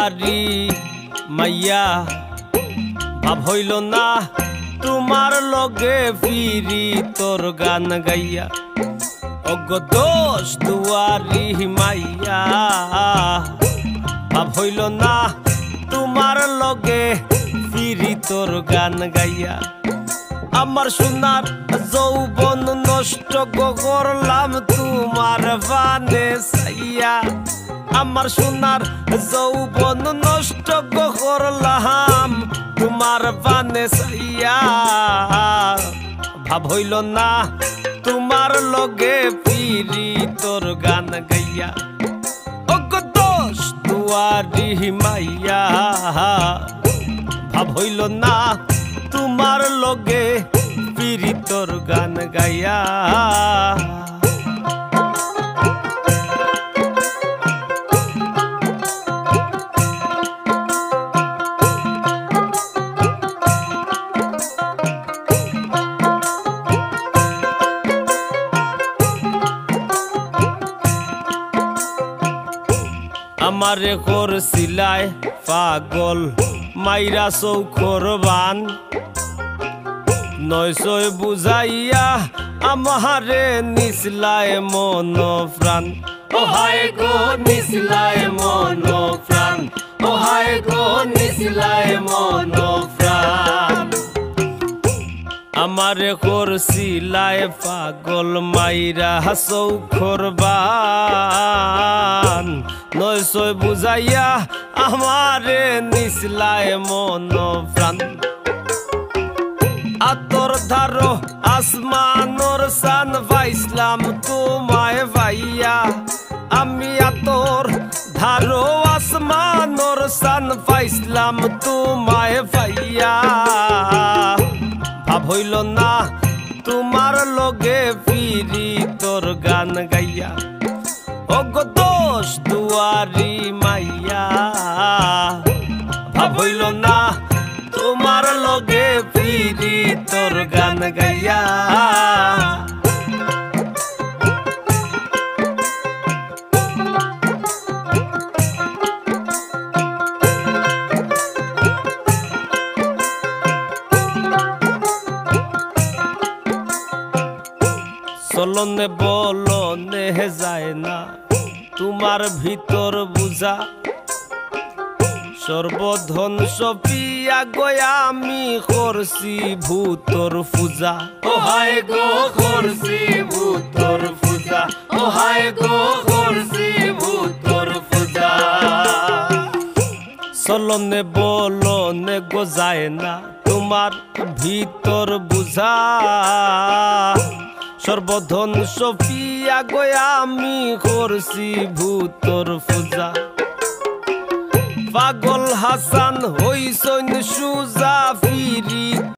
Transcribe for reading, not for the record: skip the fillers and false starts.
দুয়ারি মাইয়া ভাব হইল না তোমার লগে ফিরি তোর গান গাইয়া অগ দোষ দুয়ারি মাইয়া ভাব হইল না তোমার লগে ফিরি তোর গান গাইয়া আমার সোনার যৌবন নষ্ট করলাম তোমার বানে সাইয়া আমার সোনার যৌবন নষ্ট করলাম তোমার বানে সাইয়া ভাব হইল না তোমার লগে ফিরি তোর গান গাইয়া অগ দোষ দুয়ারি মাইয়া ভাব হইল না তোমার লগে ফিরি তোর গান গাইয়া আমারে করছিলাই পাগল মাইরা চৌখর বান নয়সয় বুঝাইয়া আমারে নিসলায় মন প্রাণ ও হায় গো নিসলায় মন প্রাণ ও হায় গো নিসলায় মন প্রাণ আমারে করছিলায় পাগল মাইরা চৌখর বান নয়সয় বুঝাইয়া আমারে নিসলায় মন প্রাণ আতর ধারো আসমানোর সান পাইসলাম তোমায় ভাইয়া আমি আতর ধারো আসমানোর সান পাইসলাম তোমায় ভাইয়া ভাব হইল না তোমার লগে ফিরি তোর গান গাইয়া অগ দোষ দুয়ারি মাইয়া ভাব হইল না তোমার লগে ফিরি তোর গান গাইয়া চলনে বলনে যায় না তোমার ভিতর বুঝা সর্বধন সপিয়া গয়া আমি করছি ভূতর পূজা ও হায় গো করছি ভূতর পূজা ও হায় গো করছি ভূতর পূজা চলনে বলনে গো যায় না তোমার ভিতর বুঝা সর্বধন সপিয়া গয়া আমি করছি ভূতর পূজা পাগল হাসান হইসন সুজা ফিরি